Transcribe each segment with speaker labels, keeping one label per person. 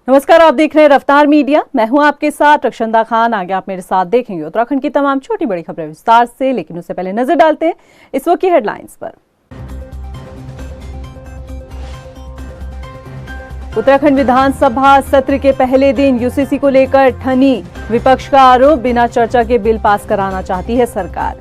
Speaker 1: नमस्कार, आप देख रहे हैं रफ्तार मीडिया। मैं हूं आपके साथ रक्षंदा खान। आगे आप मेरे साथ देखेंगे उत्तराखंड की तमाम छोटी बड़ी खबरें विस्तार से, लेकिन उससे पहले नजर डालते हैं इस वक्त की हेडलाइंस पर। उत्तराखंड विधानसभा सत्र के पहले दिन यूसीसी को लेकर ठनी विपक्ष का आरोप, बिना चर्चा के बिल पास कराना चाहती है सरकार।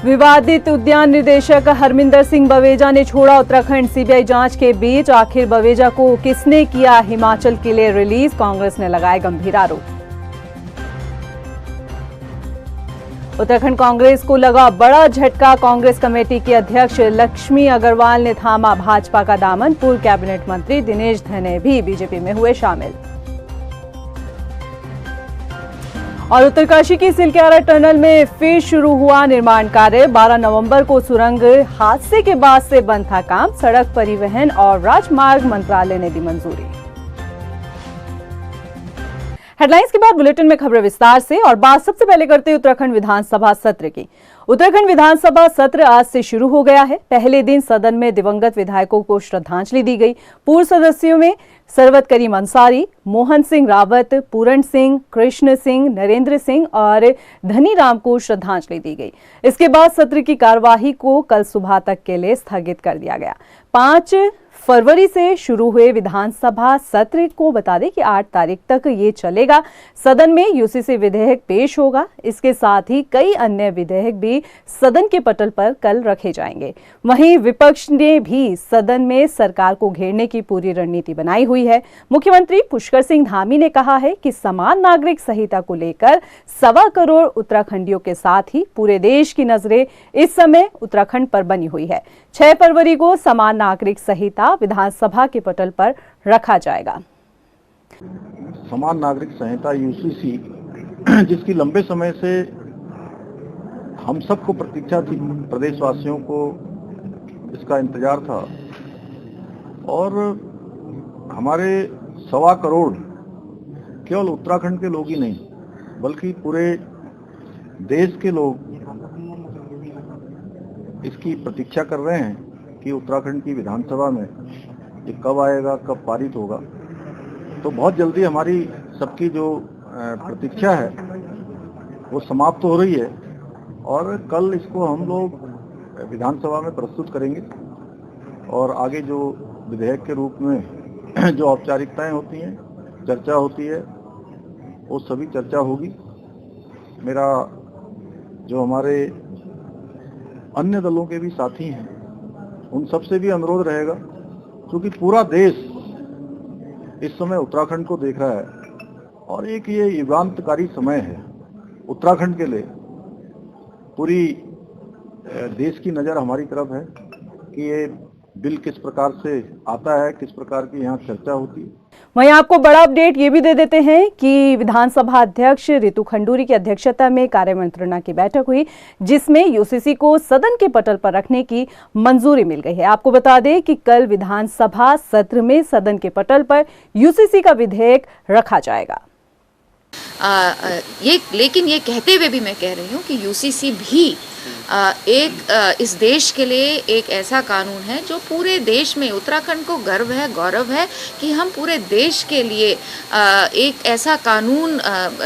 Speaker 1: विवादित उद्यान निदेशक हरमिंदर सिंह बवेजा ने छोड़ा उत्तराखंड, सीबीआई जांच के बीच आखिर बवेजा को किसने किया हिमाचल के लिए रिलीज, कांग्रेस ने लगाए गंभीर आरोप। उत्तराखंड कांग्रेस को लगा बड़ा झटका, कांग्रेस कमेटी की अध्यक्ष लक्ष्मी अग्रवाल ने थामा भाजपा का दामन, पूर्व कैबिनेट मंत्री दिनेश धने भी बीजेपी में हुए शामिल। और उत्तरकाशी की सिलक्यारा टनल में फिर शुरू हुआ निर्माण कार्य, 12 नवंबर को सुरंग हादसे के बाद से बंद था काम, सड़क परिवहन और राजमार्ग मंत्रालय ने दी मंजूरी। हेडलाइंस के बाद बुलेटिन में खबरें विस्तार से, और बात सबसे पहले करते हैं उत्तराखंड विधानसभा सत्र की। उत्तराखंड विधानसभा सत्र आज से शुरू हो गया है। पहले दिन सदन में दिवंगत विधायकों को श्रद्धांजलि दी गई। पूर्व सदस्यों में सरवत करीम अंसारी, मोहन सिंह रावत, पूरण सिंह, कृष्ण सिंह, नरेंद्र सिंह और धनी राम को श्रद्धांजलि दी गई। इसके बाद सत्र की कार्यवाही को कल सुबह तक के लिए स्थगित कर दिया गया। 5 फरवरी से शुरू हुए विधानसभा सत्र को बता दें कि 8 तारीख तक ये चलेगा। सदन में यूसीसी विधेयक पेश होगा। इसके साथ ही कई अन्य विधेयक भी सदन के पटल पर कल रखे जाएंगे। वहीं विपक्ष ने भी सदन में सरकार को घेरने की पूरी रणनीति बनाई हुई है। मुख्यमंत्री पुष्कर सिंह धामी ने कहा है कि समान नागरिक संहिता को लेकर 1.25 करोड़ उत्तराखंडियों के साथ ही पूरे देश की नजरें इस समय उत्तराखंड पर बनी हुई है। 6 फरवरी को समान नागरिक संहिता विधानसभा के पटल पर रखा जाएगा।
Speaker 2: समान नागरिक संहिता यूसीसी, जिसकी लंबे समय से हम सबको प्रतीक्षा थी, प्रदेशवासियों को इसका इंतजार था, और हमारे 1.25 करोड़ केवल उत्तराखंड के लोग ही नहीं बल्कि पूरे देश के लोग इसकी प्रतीक्षा कर रहे हैं कि उत्तराखंड की विधानसभा में ये कब आएगा, कब पारित होगा। तो बहुत जल्दी हमारी सबकी जो प्रतीक्षा है वो समाप्त हो रही है, और कल इसको हम लोग विधानसभा में प्रस्तुत करेंगे, और आगे जो विधेयक के रूप में जो औपचारिकताएं होती हैं, चर्चा होती है, वो सभी चर्चा होगी। मेरा जो हमारे अन्य दलों के भी साथी हैं उन सबसे भी अनुरोध रहेगा, क्योंकि पूरा देश इस समय उत्तराखंड को देख रहा है, और एक ये युगांतकारी समय है उत्तराखंड के लिए। पूरी देश की नज़र हमारी तरफ है कि ये बिल किस प्रकार से आता है, किस प्रकार की यहाँ चर्चा होती है।
Speaker 1: वहीं आपको बड़ा अपडेट ये भी दे देते हैं कि विधानसभा अध्यक्ष रितु खंडूरी की अध्यक्षता में कार्यमंत्रणा की बैठक हुई, जिसमें यूसीसी को सदन के पटल पर रखने की मंजूरी मिल गई है। आपको बता दें कि कल विधानसभा सत्र में सदन के पटल पर यूसीसी का विधेयक रखा जाएगा।
Speaker 3: लेकिन ये कहते हुए भी मैं कह रही हूँ कि यूसीसी भी इस देश के लिए एक ऐसा कानून है जो पूरे देश में, उत्तराखंड को गर्व है, गौरव है कि हम पूरे देश के लिए एक ऐसा कानून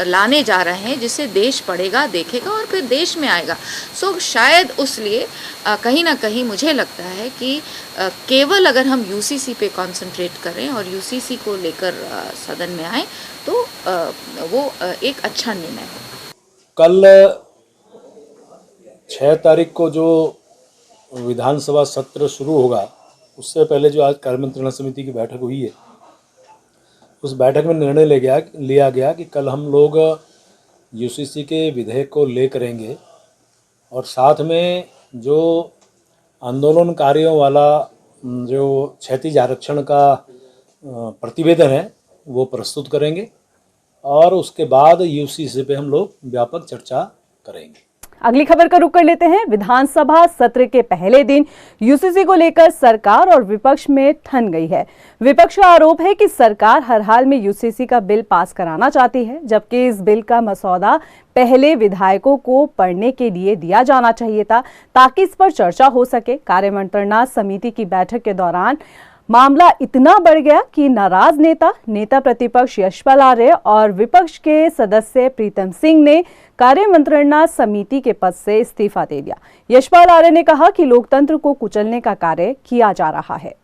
Speaker 3: लाने जा रहे हैं जिसे देश पढ़ेगा, देखेगा और फिर देश में आएगा। सो शायद उसलिए कहीं ना कहीं मुझे लगता है कि केवल अगर हम यूसीसी पे कंसंट्रेट करें और यूसीसी को लेकर सदन में आए तो वो एक अच्छा निर्णय हो।
Speaker 4: कल 6 तारीख को जो विधानसभा सत्र शुरू होगा, उससे पहले जो आज कार्यमंत्रणा समिति की बैठक हुई है, उस बैठक में निर्णय लिया गया कि कल हम लोग यूसीसी के विधेयक को ले करेंगे, और साथ में जो आंदोलनकारियों वाला जो क्षैतिज आरक्षण का प्रतिवेदन है वो प्रस्तुत करेंगे, और उसके बाद यूसीसी पे हम लोग व्यापक चर्चा करेंगे।
Speaker 1: अगली खबर का रुख कर लेते हैं। विधानसभा सत्र के पहले दिन यूसीसी को लेकर सरकार और विपक्ष में ठन गई है। विपक्ष का आरोप है कि सरकार हर हाल में यूसीसी का बिल पास कराना चाहती है, जबकि इस बिल का मसौदा पहले विधायकों को पढ़ने के लिए दिया जाना चाहिए था ताकि इस पर चर्चा हो सके। कार्यमंत्रणा समिति की बैठक के दौरान मामला इतना बढ़ गया कि नाराज नेता प्रतिपक्ष यशपाल आर्य और विपक्ष के सदस्य प्रीतम सिंह ने कार्यमंत्रणा समिति के पद से इस्तीफा दे दिया। यशपाल आर्य ने कहा कि लोकतंत्र को कुचलने का कार्य किया जा रहा है।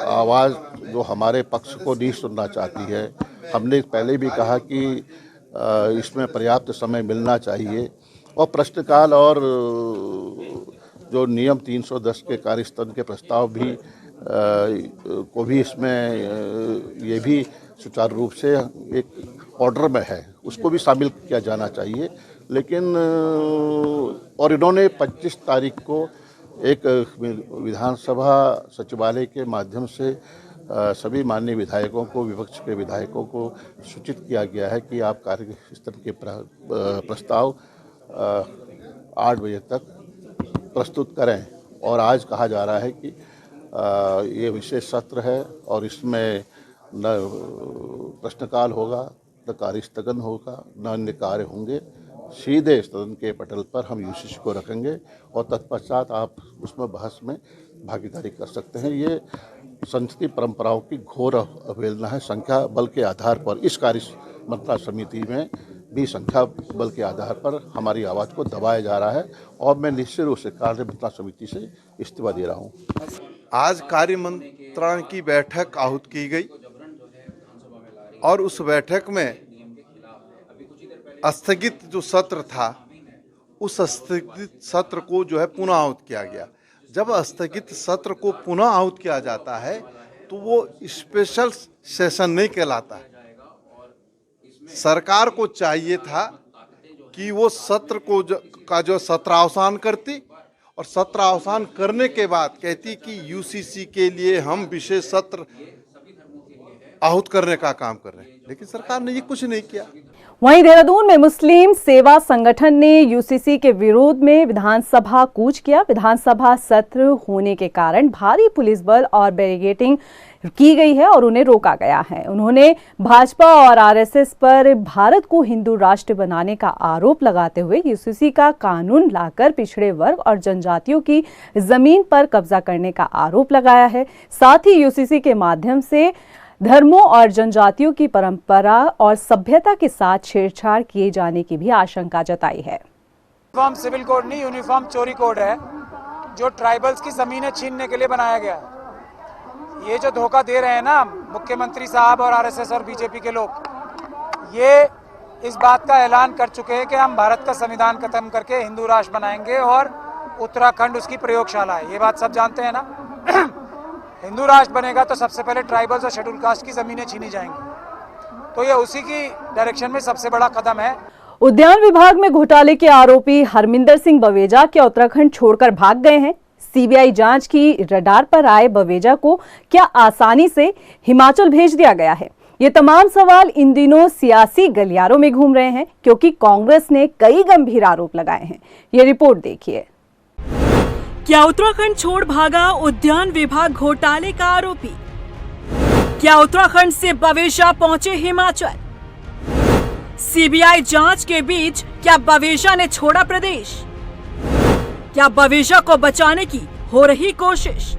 Speaker 5: आवाज़ जो हमारे पक्ष को नहीं सुनना चाहती है। हमने पहले भी कहा कि इसमें पर्याप्त समय मिलना चाहिए और प्रश्नकाल और जो नियम 310 के कार्यस्थल के प्रस्ताव भी को भी इसमें ये भी सुचारू रूप से एक ऑर्डर में है, उसको भी शामिल किया जाना चाहिए। लेकिन और इन्होंने 25 तारीख को एक विधानसभा सचिवालय के माध्यम से सभी माननीय विधायकों को, विपक्ष के विधायकों को सूचित किया गया है कि आप कार्यस्थल के प्रस्ताव 8 बजे तक प्रस्तुत करें। और आज कहा जा रहा है कि ये विशेष सत्र है और इसमें न प्रश्नकाल होगा, न कार्यस्थगन होगा, न अन्य कार्य होंगे। सीधे सदन के पटल पर हम यूसीसी को रखेंगे और तत्पश्चात आप उसमें बहस में भागीदारी कर सकते हैं। ये संसदीय परंपराओं की घोर अवहेलना है। संख्या बल के आधार पर इस कार्यमंत्रणा समिति में भी संख्या बल के आधार पर हमारी आवाज़ को दबाया जा रहा है और मैं निश्चित रूप से कार्यमंत्रणा समिति से इस्तीफा दे रहा हूँ।
Speaker 6: आज कार्यमंत्रणा की बैठक आहूत की गई और उस बैठक में स्थगित जो सत्र था, उस स्थगित सत्र को जो है पुनः आहूत किया गया। जब स्थगित सत्र को पुनः आहूत किया जाता है तो वो स्पेशल सेशन नहीं कहलाता है। सरकार को चाहिए था कि वो सत्र को का जो सत्रावसान करती और सत्रावसान करने के बाद कहती कि यूसीसी के लिए हम विशेष सत्र आहूत करने का काम कर रहे हैं, लेकिन सरकार ने ये कुछ नहीं किया।
Speaker 1: वहीं देहरादून में मुस्लिम सेवा संगठन ने यूसीसी के विरोध में विधानसभा कूच किया। विधानसभा सत्र होने के कारण भारी पुलिस बल और बैरिकेडिंग की गई है और उन्हें रोका गया है। उन्होंने भाजपा और आरएसएस पर भारत को हिंदू राष्ट्र बनाने का आरोप लगाते हुए यूसीसी का कानून लाकर पिछड़े वर्ग और जनजातियों की जमीन पर कब्जा करने का आरोप लगाया है। साथ ही यूसीसी के माध्यम से धर्मों और जनजातियों की परंपरा और सभ्यता के साथ छेड़छाड़ किए जाने की भी आशंका जताई है।
Speaker 7: यूनिफॉर्म सिविल कोड नहीं, यूनिफॉर्म चोरी कोड है जो ट्राइबल्स की जमीनें छीनने के लिए बनाया गया है। ये जो धोखा दे रहे हैं ना मुख्यमंत्री साहब और आरएसएस और बीजेपी के लोग, ये इस बात का ऐलान कर चुके हैं कि हम भारत का संविधान खत्म करके हिंदू राष्ट्र बनाएंगे और उत्तराखंड उसकी प्रयोगशाला है। ये बात सब जानते हैं ना। हिंदू राष्ट्र बनेगा तो सबसे पहले ट्राइबल्स और शेड्यूल कास्ट की जमीनें छीनी जाएंगी, तो ये उसी की डायरेक्शन में सबसे बड़ा कदम है।
Speaker 1: उद्यान विभाग में घोटाले के आरोपी हरमिंदर सिंह बवेजा क्या उत्तराखंड छोड़कर भाग गए हैं? सीबीआई जांच की रडार पर आए बवेजा को क्या आसानी से हिमाचल भेज दिया गया है? ये तमाम सवाल इन दिनों सियासी गलियारों में घूम रहे हैं क्योंकि कांग्रेस ने कई गंभीर आरोप लगाए हैं। ये रिपोर्ट देखिए।
Speaker 8: क्या उत्तराखंड छोड़ भागा उद्यान विभाग घोटाले का आरोपी? क्या उत्तराखंड से बवेजा पहुंचे हिमाचल? सीबीआई जांच के बीच क्या बवेजा ने छोड़ा प्रदेश? क्या बवेजा को बचाने की हो रही कोशिश?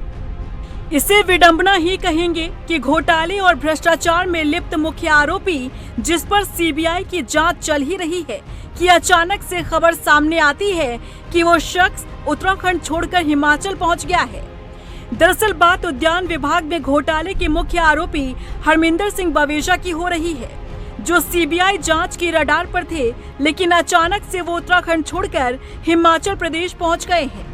Speaker 8: इसे विडंबना ही कहेंगे कि घोटाले और भ्रष्टाचार में लिप्त मुख्य आरोपी जिस पर सीबीआई की जांच चल ही रही है कि अचानक से खबर सामने आती है कि वो शख्स उत्तराखंड छोड़कर हिमाचल पहुंच गया है। दरअसल बात उद्यान विभाग में घोटाले के मुख्य आरोपी हरमिंदर सिंह बवेजा की हो रही है, जो सीबीआई जांच की रडार पर थे, लेकिन अचानक से वो उत्तराखंड छोड़कर हिमाचल प्रदेश पहुंच गए हैं।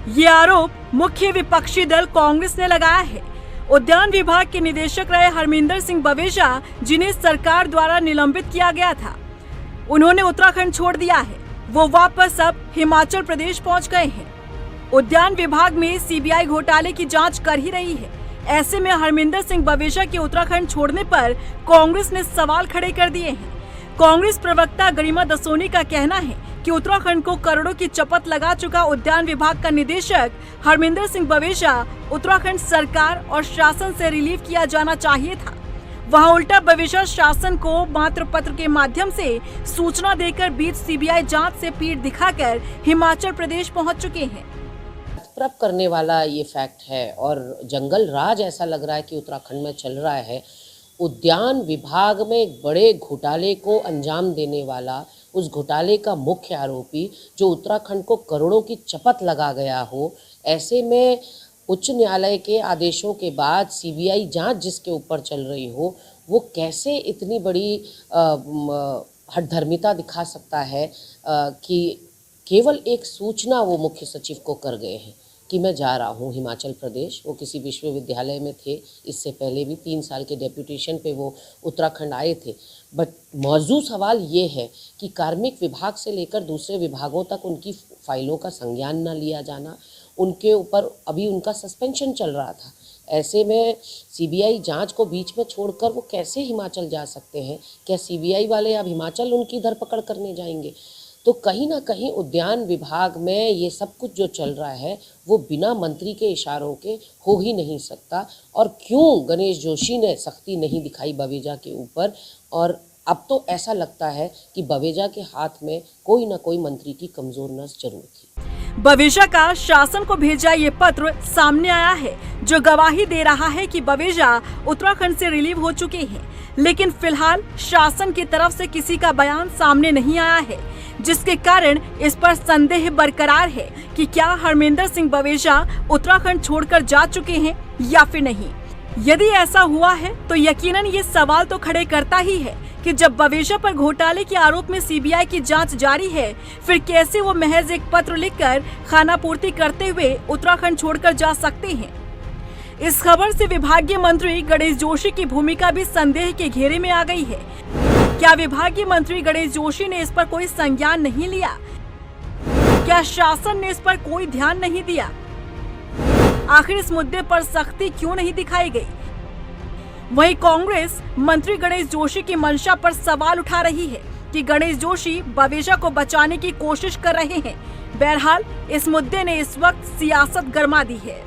Speaker 8: ये आरोप मुख्य विपक्षी दल कांग्रेस ने लगाया है। उद्यान विभाग के निदेशक रहे हरमिंदर सिंह बवेजा, जिन्हें सरकार द्वारा निलंबित किया गया था, उन्होंने उत्तराखंड छोड़ दिया है। वो वापस अब हिमाचल प्रदेश पहुंच गए हैं। उद्यान विभाग में सीबीआई घोटाले की जांच कर ही रही है। ऐसे में हरमिंदर सिंह बवेजा के उत्तराखंड छोड़ने पर कांग्रेस ने सवाल खड़े कर दिए हैं। कांग्रेस प्रवक्ता गरिमा दसोनी का कहना है कि उत्तराखंड को करोड़ों की चपत लगा चुका उद्यान विभाग का निदेशक हरमिंदर सिंह बवेजा उत्तराखंड सरकार और शासन से रिलीव किया जाना चाहिए था। वहां उल्टा बवेजा शासन को मात्र पत्र के माध्यम से सूचना देकर बीच सीबीआई जांच से पीठ दिखाकर हिमाचल प्रदेश पहुंच चुके हैं।
Speaker 9: प्रप करने वाला ये फैक्ट है और जंगल राज ऐसा लग रहा है कि उत्तराखंड में चल रहा है। उद्यान विभाग में एक बड़े घोटाले को अंजाम देने वाला, उस घोटाले का मुख्य आरोपी जो उत्तराखंड को करोड़ों की चपत लगा गया हो, ऐसे में उच्च न्यायालय के आदेशों के बाद सीबीआई जांच जिसके ऊपर चल रही हो, वो कैसे इतनी बड़ी हठधर्मिता दिखा सकता है कि केवल एक सूचना वो मुख्य सचिव को कर गए हैं कि मैं जा रहा हूँ हिमाचल प्रदेश। वो किसी विश्वविद्यालय में थे, इससे पहले भी 3 साल के डेप्यूटेशन पे वो उत्तराखंड आए थे। बट मौजूद सवाल ये है कि कार्मिक विभाग से लेकर दूसरे विभागों तक उनकी फाइलों का संज्ञान न लिया जाना, उनके ऊपर अभी उनका सस्पेंशन चल रहा था। ऐसे में सीबीआई जांच को बीच में छोड़कर वो कैसे हिमाचल जा सकते हैं? क्या सीबीआई वाले अब हिमाचल उनकी धरपकड़ करने जाएंगे? तो कहीं ना कहीं उद्यान विभाग में ये सब कुछ जो चल रहा है वो बिना मंत्री के इशारों के हो ही नहीं सकता। और क्यों गणेश जोशी ने सख्ती नहीं दिखाई बवेजा के ऊपर? और अब तो ऐसा लगता है कि बवेजा के हाथ में कोई ना कोई मंत्री की कमजोर नस जरूर थी।
Speaker 8: बवेजा का शासन को भेजा ये पत्र सामने आया है जो गवाही दे रहा है कि बवेजा उत्तराखंड से रिलीव हो चुके हैं, लेकिन फिलहाल शासन की तरफ से किसी का बयान सामने नहीं आया है, जिसके कारण इस पर संदेह बरकरार है कि क्या हरमिंदर सिंह बवेजा उत्तराखंड छोड़कर जा चुके हैं या फिर नहीं। यदि ऐसा हुआ है तो यकीनन ये सवाल तो खड़े करता ही है कि जब बवेजा पर घोटाले के आरोप में सीबीआई की जांच जारी है, फिर कैसे वो महज एक पत्र लिखकर खानापूर्ति करते हुए उत्तराखंड छोड़कर जा सकते हैं। इस खबर से विभागीय मंत्री गणेश जोशी की भूमिका भी संदेह के घेरे में आ गई है। क्या विभागीय मंत्री गणेश जोशी ने इस पर कोई संज्ञान नहीं लिया? क्या शासन ने इस पर कोई ध्यान नहीं दिया? आखिर इस मुद्दे पर सख्ती क्यों नहीं दिखाई गई? वहीं कांग्रेस मंत्री गणेश जोशी की मंशा पर सवाल उठा रही है कि गणेश जोशी बवेजा को बचाने की कोशिश कर रहे हैं। बहरहाल इस मुद्दे ने इस वक्त सियासत गरमा दी है।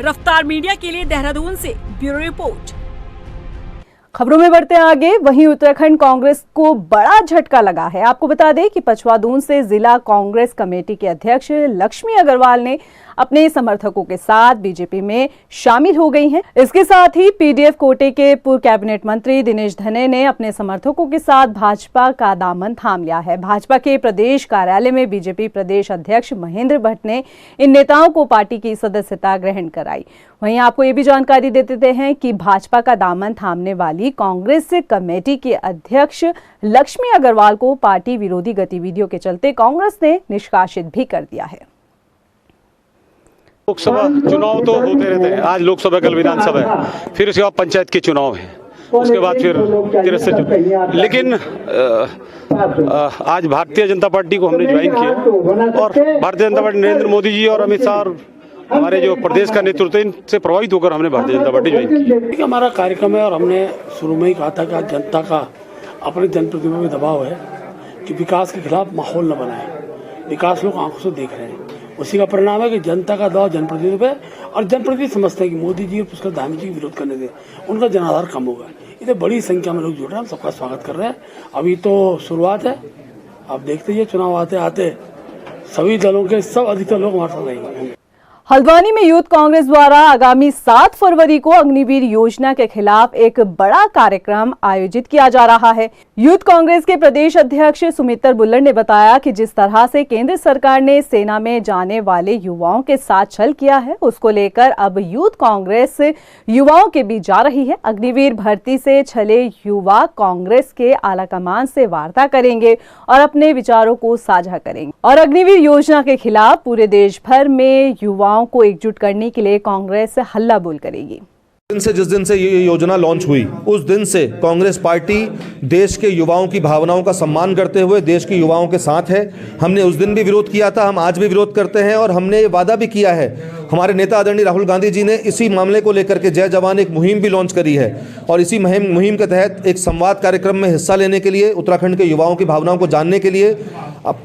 Speaker 8: रफ्तार मीडिया के लिए देहरादून से ब्यूरो रिपोर्ट।
Speaker 1: खबरों में बढ़ते आगे, वहीं उत्तराखंड कांग्रेस को बड़ा झटका लगा है। आपको बता दें कि पचवादून से जिला कांग्रेस कमेटी के अध्यक्ष लक्ष्मी अग्रवाल ने अपने समर्थकों के साथ बीजेपी में शामिल हो गई हैं। इसके साथ ही पीडीएफ कोटे के पूर्व कैबिनेट मंत्री दिनेश धने ने अपने समर्थकों के साथ भाजपा का दामन थाम लिया है। भाजपा के प्रदेश कार्यालय में बीजेपी प्रदेश अध्यक्ष महेंद्र भट्ट ने इन नेताओं को पार्टी की सदस्यता ग्रहण कराई। वहीं आपको ये भी जानकारी दे देते हैं कि भाजपा का दामन थामने वाली कांग्रेस कमेटी के अध्यक्ष लक्ष्मी अग्रवाल को पार्टी विरोधी गतिविधियों के चलते कांग्रेस ने निष्कासित भी कर दिया है।
Speaker 10: लोकसभा चुनाव तो होते रहते हैं, आज लोकसभा कल विधानसभा है, फिर उसके बाद पंचायत के चुनाव है, उसके बाद फिर लेकिन आज भारतीय जनता पार्टी को हमने ज्वाइन किया और भारतीय जनता पार्टी नरेंद्र मोदी जी और अमित शाह और हमारे जो प्रदेश का नेतृत्व इनसे प्रभावित होकर हमने भारतीय जनता पार्टी ज्वाइन की।
Speaker 11: हमारा कार्यक्रम है और हमने शुरू में ही कहा था कि जनता का अपने जनप्रतिनिधियों में दबाव है कि विकास के खिलाफ माहौल न बनाए। विकास लोग आंखों से देख रहे हैं, उसी का परिणाम है कि जनता का दबाव जनप्रतिनिधियों पे, और जनप्रतिनिधि समझते हैं कि मोदी जी और पुष्कर धामी जी विरोध करने से उनका जनाधार कम होगा। इतने बड़ी संख्या में लोग जुड़ रहे हैं, हम सबका स्वागत कर रहे हैं। अभी तो शुरुआत है, आप देखते ही चुनाव आते आते सभी दलों के सब अधिकतर लोग हमारे साथ रहेंगे।
Speaker 1: हल्द्वानी में यूथ कांग्रेस द्वारा आगामी 7 फरवरी को अग्निवीर योजना के खिलाफ एक बड़ा कार्यक्रम आयोजित किया जा रहा है। यूथ कांग्रेस के प्रदेश अध्यक्ष सुमित्र बुल्लर ने बताया कि जिस तरह से केंद्र सरकार ने सेना में जाने वाले युवाओं के साथ छल किया है, उसको लेकर अब यूथ कांग्रेस युवाओं के बीच जा रही है। अग्निवीर भर्ती से छले युवा कांग्रेस के आलाकमान से वार्ता करेंगे और अपने विचारों को साझा करेंगे और अग्निवीर योजना के खिलाफ पूरे देश भर में युवाओं को एकजुट करने के लिए कांग्रेस हल्ला बोल करेगी।
Speaker 12: जिस दिन से ये योजना लॉन्च हुई, उस दिन से कांग्रेस पार्टी देश के युवाओं की भावनाओं का सम्मान करते हुए देश के युवाओं के साथ है। हमने उस दिन भी विरोध किया था, हम आज भी विरोध करते हैं और हमने ये वादा भी किया है हमारे नेता आदरणीय राहुल गांधी जी ने इसी मामले को लेकर के जय जवान एक मुहिम भी लॉन्च करी है और इसी मुहिम के तहत एक संवाद कार्यक्रम में हिस्सा लेने के लिए, उत्तराखंड के युवाओं की भावनाओं को जानने के लिए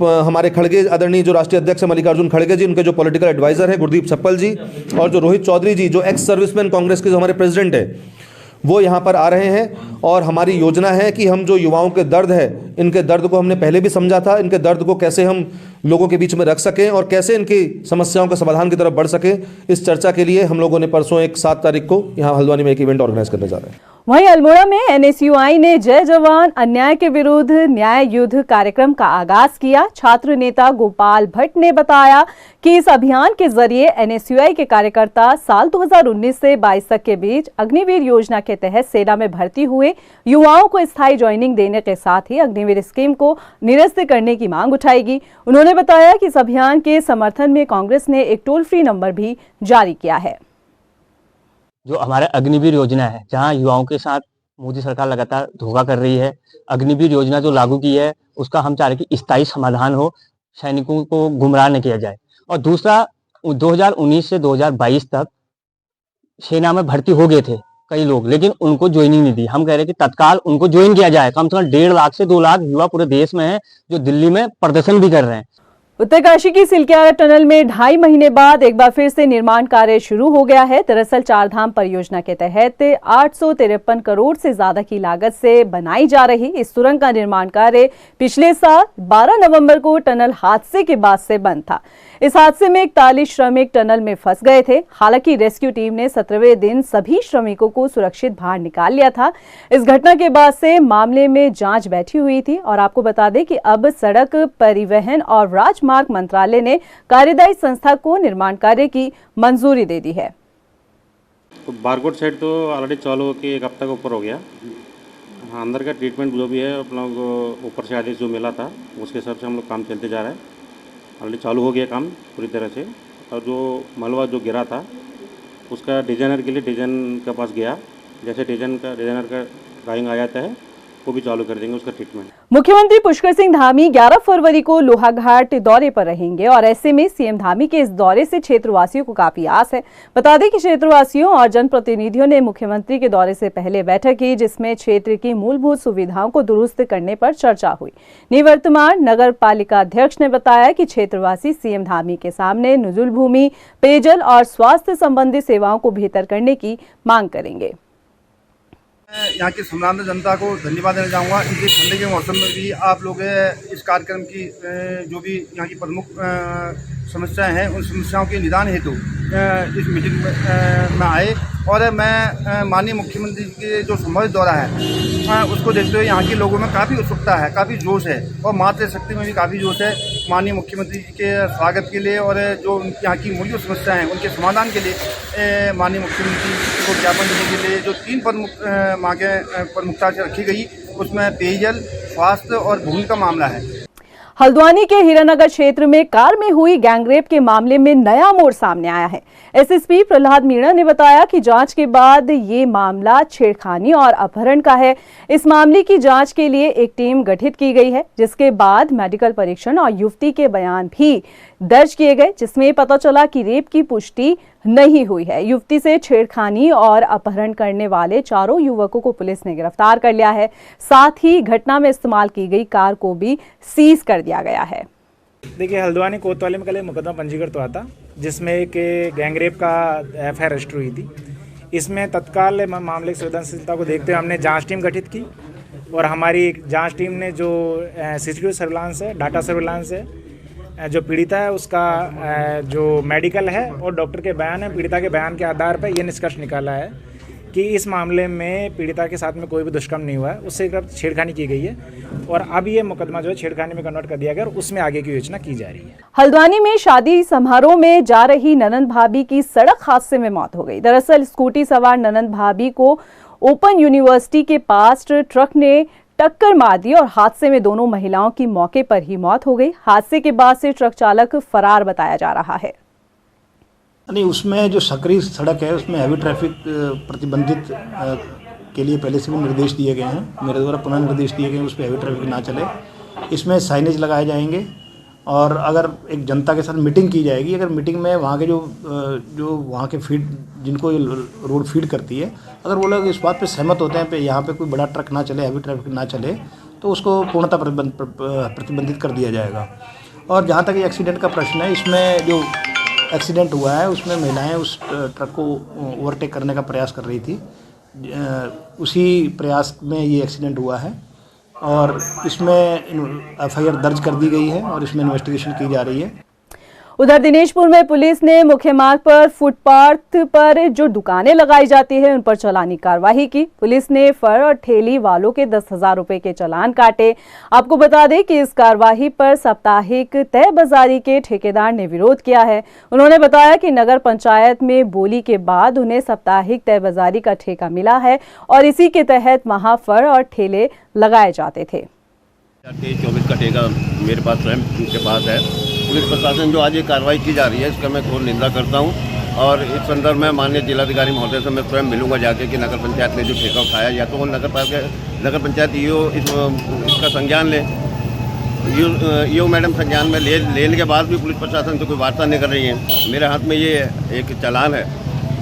Speaker 12: हमारे खड़गे आदरणीय जो राष्ट्रीय अध्यक्ष है मल्लिकार्जुन खड़गे जी, उनके जो पॉलिटिकल एडवाइजर है गुरदीप छप्पल जी और जो रोहित चौधरी जी जो एक्स सर्विसमैन कांग्रेस के जो हमारे प्रेसिडेंट है, वो यहाँ पर आ रहे हैं। और हमारी योजना है कि हम जो युवाओं के दर्द है, इनके दर्द को हमने पहले भी समझा था, इनके दर्द को कैसे हम लोगों के बीच में रख सकें और कैसे इनकी समस्याओं के समाधान की तरफ बढ़ सकें, इस चर्चा के लिए हम लोगों ने परसों 7 तारीख को यहाँ हल्द्वानी में एक इवेंट ऑर्गेनाइज करने जा रहे हैं।
Speaker 1: वहीं अल्मोड़ा में एनएसयूआई ने जय जवान अन्याय के विरुद्ध न्याय युद्ध कार्यक्रम का आगाज किया। छात्र नेता गोपाल भट्ट ने बताया कि इस अभियान के जरिए एनएसयूआई के कार्यकर्ता साल 2019 से 22 तक के बीच अग्निवीर योजना के तहत सेना में भर्ती हुए युवाओं को स्थायी ज्वाइनिंग देने के साथ ही अग्निवीर स्कीम को निरस्त करने की मांग उठाएगी। उन्होंने बताया कि इस अभियान के समर्थन में कांग्रेस ने एक टोल फ्री नंबर भी जारी किया है।
Speaker 13: जो हमारा अग्निवीर योजना है, जहां युवाओं के साथ मोदी सरकार लगातार धोखा कर रही है, अग्निवीर योजना जो लागू की है उसका हम चाह रहे कि स्थायी समाधान हो, सैनिकों को गुमराह न किया जाए। और दूसरा, 2019 से 2022 तक सेना में भर्ती हो गए थे कई लोग, लेकिन उनको ज्वाइनिंग नहीं दी। हम कह रहे हैं कि तत्काल उनको ज्वाइन किया जाए। कम से कम 1.5 लाख से 2 लाख युवा पूरे देश में हैं जो दिल्ली में प्रदर्शन भी कर रहे हैं।
Speaker 1: उत्तरकाशी की सिलक्यारा टनल में 2.5 महीने बाद एक बार फिर से निर्माण कार्य शुरू हो गया है। दरअसल चारधाम परियोजना के तहत 853 करोड़ से ज्यादा की लागत से बनाई जा रही इस सुरंग का निर्माण कार्य पिछले साल 12 नवंबर को टनल हादसे के बाद से बंद था। इस हादसे में 41 श्रमिक टनल में फंस गए थे। हालांकि रेस्क्यू टीम ने 17वें दिन सभी श्रमिकों को सुरक्षित बाहर निकाल लिया था। इस घटना के बाद से मामले में जांच बैठी हुई थी और आपको बता दें कि अब सड़क परिवहन और राजमार्ग मंत्रालय ने कार्यदायी संस्था को निर्माण कार्य की मंजूरी दे दी है।
Speaker 10: तो बारकोड सेट तो ऑलरेडी चालू होकर 1 हफ्ता के ऊपर हो गया। हाँ, अंदर का ट्रीटमेंट जो भी है अपना ऊपर से आदेश जो मिला था उसके हिसाब से हम लोग काम चलते जा रहा है। ऑलरेडी चालू हो गया काम पूरी तरह से। और जो मलबा जो गिरा था उसका डिजाइनर के लिए डिजाइन के पास गया, जैसे डिजाइनर का ड्राइंग आ जाता है वो भी चालू कर देंगे उसका ट्रीटमेंट।
Speaker 1: मुख्यमंत्री पुष्कर सिंह धामी 11 फरवरी को लोहाघाट दौरे पर रहेंगे और ऐसे में सीएम धामी के इस दौरे से क्षेत्रवासियों को काफी आस है। बता दें कि क्षेत्रवासियों और जनप्रतिनिधियों ने मुख्यमंत्री के दौरे से पहले बैठक की, जिसमें क्षेत्र की मूलभूत सुविधाओं को दुरुस्त करने पर चर्चा हुई। निवर्तमान नगर पालिका अध्यक्ष ने बताया कि क्षेत्रवासी सीएम धामी के सामने नुजुल भूमि, पेयजल और स्वास्थ्य संबंधी सेवाओं को बेहतर करने की मांग करेंगे।
Speaker 14: यहाँ की सम्रांत जनता को धन्यवाद देना चाहूँगा। इनके ठंडे के मौसम में भी आप लोग इस कार्यक्रम की जो भी यहाँ की प्रमुख समस्याएं हैं उन समस्याओं के निदान हेतु इस मीटिंग में आए। और मैं माननीय मुख्यमंत्री के जो संभावित दौरा है उसको देखते हुए यहाँ के लोगों में काफ़ी उत्सुकता है, काफ़ी जोश है और मातृशक्ति में भी काफ़ी जोश है। माननीय मुख्यमंत्री जी के स्वागत के लिए और जो यहाँ की मूलभूत समस्याएं हैं उनके समाधान के लिए माननीय मुख्यमंत्री को ज्ञापन देने के लिए जो 3 प्रमुख मांगें प्रमुखता से रखी गई, उसमें पेयजल, स्वास्थ्य और भूमि का मामला है।
Speaker 1: हल्द्वानी के हीरानगर क्षेत्र में कार में हुई गैंगरेप के मामले में नया मोड़ सामने आया है। एसएसपी प्रहलाद मीणा ने बताया कि जांच के बाद ये मामला छेड़खानी और अपहरण का है। इस मामले की जांच के लिए एक टीम गठित की गई है, जिसके बाद मेडिकल परीक्षण और युवती के बयान भी दर्ज किए गए, जिसमें पता चला कि रेप की पुष्टि नहीं हुई है। युवती से छेड़खानी और अपहरण करने वाले 4 युवकों को पुलिस ने गिरफ्तार कर लिया है। साथ ही घटना में इस्तेमाल की गई कार को भी सीज कर दिया गया है।
Speaker 7: देखिए, हल्द्वानी कोतवाली में कल एक मुकदमा पंजीकृत हुआ था, जिसमें एक गैंगरेप का एफआईआर रजिस्टर हुई थी। इसमें तत्काल मामले की संवेदनशीलता को देखते हुए हमने जांच टीम गठित की और हमारी जांच टीम ने जो सीसीटीवी सर्विलांस है, डाटा सर्विलांस है, जो पीड़िता है उसका जो मेडिकल है और डॉक्टर के बयान है, पीड़िता के बयान के आधार पर यह निष्कर्ष निकाला है कि इस मामले में पीड़िता के साथ में कोई भी दुष्कर्म नहीं हुआ है, उससे छेड़खानी की गई है और अब ये मुकदमा जो है छेड़खानी में कन्वर्ट कर दिया गया और उसमें आगे की योजना की जा रही है।
Speaker 1: हल्द्वानी में शादी समारोह में जा रही ननंद भाभी की सड़क हादसे में मौत हो गई। दरअसल स्कूटी सवार ननंद भाभी को ओपन यूनिवर्सिटी के पास ट्रक ने टक्कर मार दी और हादसे में दोनों महिलाओं की मौके पर ही मौत हो गई। हादसे के बाद से ट्रक चालक फरार बताया जा रहा है।
Speaker 15: नहीं, उसमें जो सकरी सड़क है उसमें हैवी ट्रैफिक प्रतिबंधित के लिए पहले से भी निर्देश दिए गए हैं। मेरे द्वारा पुनः निर्देश दिए गए हैं उस पर हैवी ट्रैफिक ना चले। इसमें साइनेज लगाए जाएंगे और अगर एक जनता के साथ मीटिंग की जाएगी, अगर मीटिंग में वहाँ के जो वहाँ के फीड जिनको रोड फीड करती है, अगर वो लोग इस बात पे सहमत होते हैं पे यहाँ पे कोई बड़ा ट्रक ना चले, हैवी ट्रैफिक ना चले, तो उसको पूर्णतः प्रतिबंधित कर दिया जाएगा। और जहाँ तक ये एक्सीडेंट का प्रश्न है, इसमें जो एक्सीडेंट हुआ है उसमें महिलाएं उस ट्रक को ओवरटेक करने का प्रयास कर रही थी, उसी प्रयास में ये एक्सीडेंट हुआ है और इसमें एफआईआर दर्ज कर दी गई है और इसमें इन्वेस्टिगेशन की जा रही है।
Speaker 1: उधर दिनेशपुर में पुलिस ने मुख्य मार्ग पर फुटपाथ पर जो दुकानें लगाई जाती है उन पर चालानी कार्रवाई की। पुलिस ने फर और ठेली वालों के 10,000 रुपए के चालान काटे। आपको बता दें कि इस कार्रवाई पर साप्ताहिक तय बाजारी के ठेकेदार ने विरोध किया है। उन्होंने बताया कि नगर पंचायत में बोली के बाद उन्हें साप्ताहिक तय बाजारी का ठेका मिला है और इसी के तहत वहां फर और ठेले लगाए जाते थे।
Speaker 16: 24 का ठेका मेरे पास स्वयं के पास है। पुलिस प्रशासन जो आज ये कार्रवाई की जा रही है इसका मैं घोर निंदा करता हूँ और इस संदर्भ में माननीय जिलाधिकारी महोदय से मैं स्वयं मिलूंगा जाके कि नगर पंचायत ने जो ठेका उठाया या तो वो नगर पंचायत इसका संज्ञान ले, ईओ मैडम संज्ञान में लेने के बाद भी पुलिस प्रशासन से कोई वार्ता नहीं कर रही है। मेरे हाथ में ये एक चालान है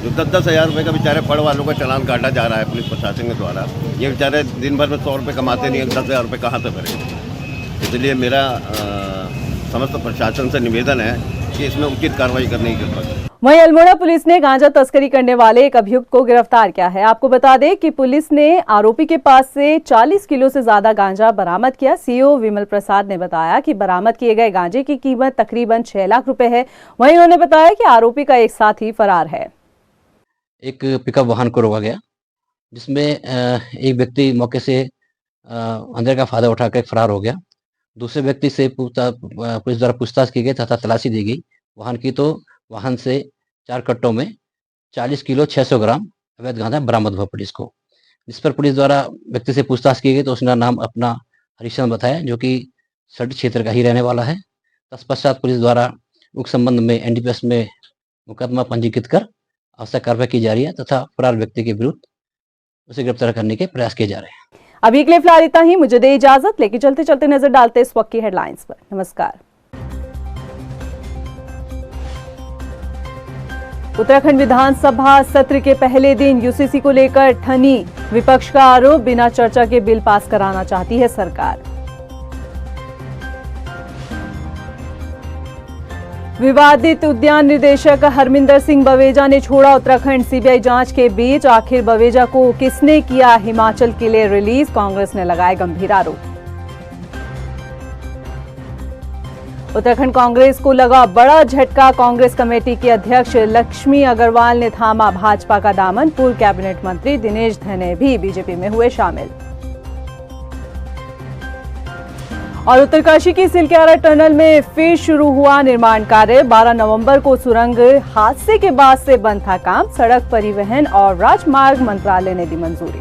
Speaker 16: जो 10,000 रुपये का बेचारे फड़ वालों का चालान काटा जा रहा है पुलिस प्रशासन के द्वारा। ये बेचारे दिन भर में 100 रुपये कमाते नहीं है, 10,000 रुपये कहाँ से भरेंगे। इसलिए मेरा समस्त प्रशासन से निवेदन है कि इसमें उचित कार्रवाई करने की कृपा करें।
Speaker 1: वहीं अल्मोड़ा पुलिस ने गांजा तस्करी करने वाले एक अभियुक्त को गिरफ्तार किया है। आपको बता दें कि पुलिस ने आरोपी के पास से 40 किलो से ज्यादा गांजा बरामद किया। सीओ विमल प्रसाद ने बताया कि बरामद किए गए गांजे की कीमत तकरीबन 6 लाख रुपए है। वहीं उन्होंने बताया कि आरोपी का एक साथी फरार है।
Speaker 17: एक पिकअप वाहन को रोका गया जिसमें एक व्यक्ति मौके से अंदर का फायदा उठाकर फरार हो गया। दूसरे व्यक्ति से पुलिस द्वारा पूछताछ की गई तथा तलाशी दी गई वाहन की, तो वाहन से 4 कट्टों में 40 किलो 600 ग्राम अवैध गांजा बरामद हुआ पुलिस को। जिस पर पुलिस द्वारा व्यक्ति से पूछताछ की गई तो उसने नाम अपना हरिश्चंद्र बताया जो कि सड़ क्षेत्र का ही रहने वाला है। तत्पश्चात पुलिस द्वारा उक्त संबंध में एनडीपीएस में मुकदमा पंजीकृत कर आवश्यक कार्रवाई की जा रही है तथा फरार व्यक्ति के विरुद्ध उसे गिरफ्तार करने के प्रयास किए जा रहे हैं।
Speaker 1: अभी के लिए फिलहाल इतना ही। मुझे दे इजाजत, लेकिन चलते चलते नजर डालते इस वक्त की हेडलाइंस पर। नमस्कार। उत्तराखंड विधानसभा सत्र के पहले दिन यूसीसी को लेकर ठनी विपक्ष का आरोप, बिना चर्चा के बिल पास कराना चाहती है सरकार। विवादित उद्यान निदेशक हरमिंदर सिंह बवेजा ने छोड़ा उत्तराखंड। सीबीआई जांच के बीच आखिर बवेजा को किसने किया हिमाचल के लिए रिलीज, कांग्रेस ने लगाए गंभीर आरोप। उत्तराखंड कांग्रेस को लगा बड़ा झटका, कांग्रेस कमेटी की अध्यक्ष लक्ष्मी अग्रवाल ने थामा भाजपा का दामन। पूर्व कैबिनेट मंत्री दिनेश धने भी बीजेपी में हुए शामिल। और उत्तरकाशी की सिलक्यारा टनल में फिर शुरू हुआ निर्माण कार्य। 12 नवंबर को सुरंग हादसे के बाद से बंद था काम। सड़क परिवहन और राजमार्ग मंत्रालय ने दी मंजूरी।